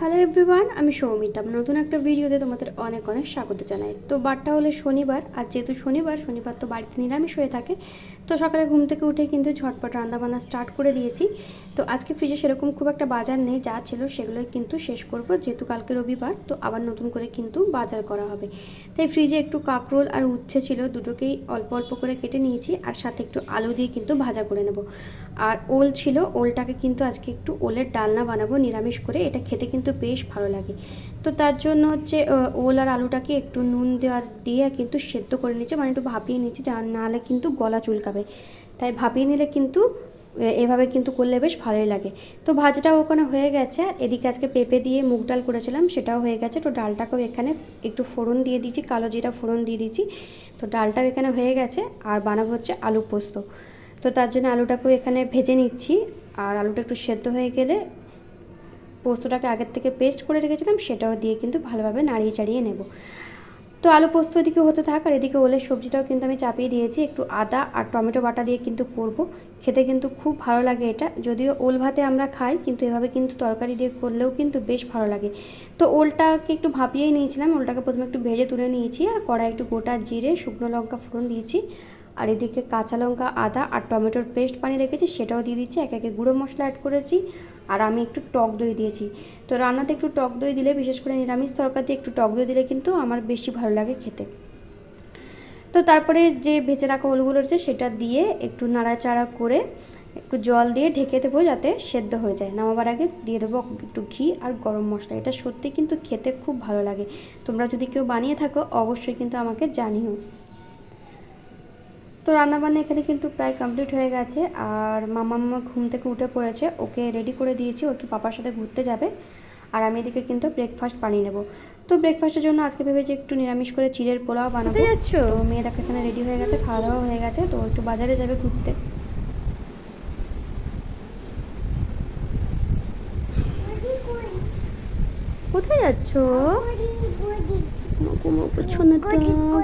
Hello everyone, আমি সৌমিতা। নতুন একটা ভিডিওতে তোমাদের অনেক অনেক স্বাগত জানাই। তো বারটা হলো শনিবার, আর যেহেতু শনিবার তো বাড়িতে নিরামিষ হয়ে থাকে। তো সকালে ঘুম থেকে উঠে কিন্তু ঝটপট রান্নাবান্না স্টার্ট করে দিয়েছি। তো আজকে ফ্রিজে সেরকম খুব একটা বাজার নেই, যা ছিল সেগুলোই কিন্তু শেষ করব, যেহেতু কালকে রবিবার। তো আবার নতুন করে কিন্তু বাজার করা হবে। তাই ফ্রিজে একটু কাঁকরোল আর উচ্ছে ছিল, দুটোকেই অল্প অল্প করে কেটে নিয়েছি, আর সাথে একটু আলু দিয়ে কিন্তু ভাজা করে নেব। আর ওল ছিল, ওলটাকে কিন্তু আজকে একটু ওলের ডালনা বানাবো নিরামিষ করে। এটা খেতে কিন্তু বেশ ভালো লাগে। তো তার জন্য হচ্ছে ওল আর আলুটাকে একটু নুন দিয়ে কিন্তু সেদ্ধ করে নিচ্ছে, মানে একটু ভাপিয়ে নিচ্ছি, যা নাহলে কিন্তু গলা চুলকাবে। তাই ভাপিয়ে নিলে কিন্তু এভাবে কিন্তু করলে বেশ ভালোই লাগে। তো ভাজাটাও ওখানে হয়ে গেছে। এদিকে আজকে পেঁপে দিয়ে মুগ ডাল করেছিলাম, সেটাও হয়ে গেছে। তো ডালটাকেও এখানে একটু ফোড়ন দিয়ে দিচ্ছি, কালো জিরা ফোড়ন দিয়ে দিচ্ছি। তো ডালটাও এখানে হয়ে গেছে, আর বানাবো হচ্ছে আলু পোস্ত। তো তার জন্য আলুটাকেও এখানে ভেজে নিচ্ছি, আর আলুটা একটু সেদ্ধ হয়ে গেলে পোস্তটাকে আগের থেকে পেস্ট করে রেখেছিলাম সেটাও দিয়ে কিন্তু ভালোভাবে নাড়িয়ে চাড়িয়ে নেব। তো আলু পোস্ত এদিকে হতে থাক, আর এদিকে ওলের সবজিটাও কিন্তু আমি চাপিয়ে দিয়েছি। একটু আদা আর টমেটো বাটা দিয়ে কিন্তু করব, খেতে কিন্তু খুব ভালো লাগে এটা। যদিও ওল ভাতে আমরা খাই, কিন্তু এভাবে কিন্তু তরকারি দিয়ে করলেও কিন্তু বেশ ভালো লাগে। তো ওলটাকে একটু ভাপিয়েই নিয়েছিলাম, ওলটাকে প্রথমে একটু ভেজে তুলে নিয়েছি, আর কড়াই একটু গোটা জিরে শুকনো লঙ্কা ফোড়ন দিয়েছি। আর এদিকে কাঁচা লঙ্কা, আদা আর টমেটোর পেস্ট বানিয়ে রেখেছি, সেটাও দিয়ে দিচ্ছি। একে একে গুঁড়ো মশলা অ্যাড করেছি, আর আমি একটু টক দই দিয়েছি। তো রান্নাতে একটু টক দই দিলে, বিশেষ করে নিরামিষ তরকারিতে একটু টক দই দিলে কিন্তু আমার বেশি ভালো লাগে খেতে। তো তারপরে যে ভেজে রাখা ওলগুলো রয়েছে সেটা দিয়ে একটু নাড়াচাড়া করে একটু জল দিয়ে ঢেকে দেবো, যাতে সেদ্ধ হয়ে যায়। নামাবার আগে দিয়ে দেবো একটু ঘি আর গরম মশলা। এটা সত্যি কিন্তু খেতে খুব ভালো লাগে। তোমরা যদি কেউ বানিয়ে থাকো অবশ্যই কিন্তু আমাকে জানিও। তো রান্নাবান্না এখানে কিন্তু প্রায় কমপ্লিট হয়ে গেছে, আর মামা ঘুম থেকে উঠে পড়েছে, ওকে রেডি করে দিয়েছি, ও একটু পাপার সাথে ঘুরতে যাবে। আর আমি এদিকে কিন্তু ব্রেকফাস্ট বানিয়ে নেব। তো ব্রেকফাস্টের জন্য আজকে ভেবেছি একটু নিরামিষ করে চিড়ের পোলাও বানাবো। তো মেয়ে দেখো এখানে রেডি হয়ে গেছে, খাওয়া দাওয়া হয়ে গেছে, তো একটু বাজারে যাবে ঘুরতে। কোথায় যাচ্ছ?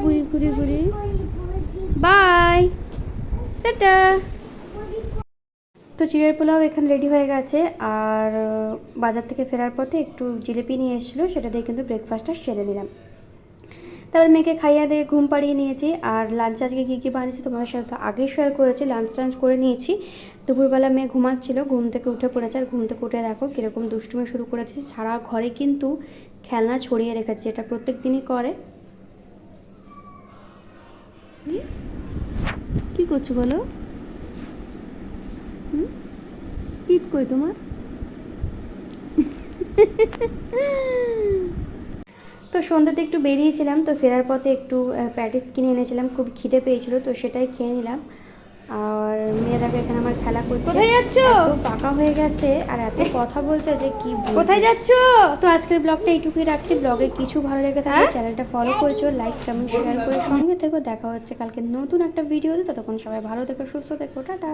ঘুরি ঘুরি ঘুরি। Bye, tata. তো চিড়ের পোলাও এখানে রেডি হয়ে গেছে, আর বাজার থেকে ফেরার পথে একটু জিলিপি নিয়ে এসেছিলো, সেটা দিয়ে কিন্তু ব্রেকফাস্টটা সেরে নিলাম। তারপর মেয়েকে খাইয়ে দিয়ে ঘুম পাড়িয়ে নিয়েছি। আর লাঞ্চ আজকে কী কী বানিয়েছি তোমাদের সাথে তো আগেই শেয়ার করেছি। লাঞ্চ করে নিয়েছি। দুপুরবেলা মেয়ে ঘুমাচ্ছিল, ঘুম থেকে উঠে পড়েছে, আর ঘুম থেকে উঠে দেখো কীরকম দুষ্টুমি শুরু করে দিয়েছি। সারা ঘরে কিন্তু খেলনা ছড়িয়ে রেখেছে, এটা প্রত্যেক দিনই করে। কি করছো বলো? টিট কই তোমার? তো সন্ধ্যাতে একটু বেরিয়েছিলাম, তো ফেরার পথে একটু প্যাটিস কিনে এনেছিলাম, খুব খিদে পেয়েছিল, তো সেটাই খেয়ে নিলাম। আর মেয়েরাকে এখানে আমার খেলা করছে। কোথায় যাচ্ছ? এত পাকা হয়ে গেছে আর এত কথা বলছে যে কি কোথায় যাচ্ছ। তো আজকের ব্লগটা এইটুকুই রাখছি। ব্লগে কিছু ভালো লেগে থাকলে চ্যানেলটা ফলো করেছো, লাইক কমেন্ট শেয়ার করে সঙ্গে থেকো। দেখা হচ্ছে কালকে নতুন একটা ভিডিওতে। ততক্ষণ সবাই ভালো থেকো, সুস্থ থেকো, টাটা।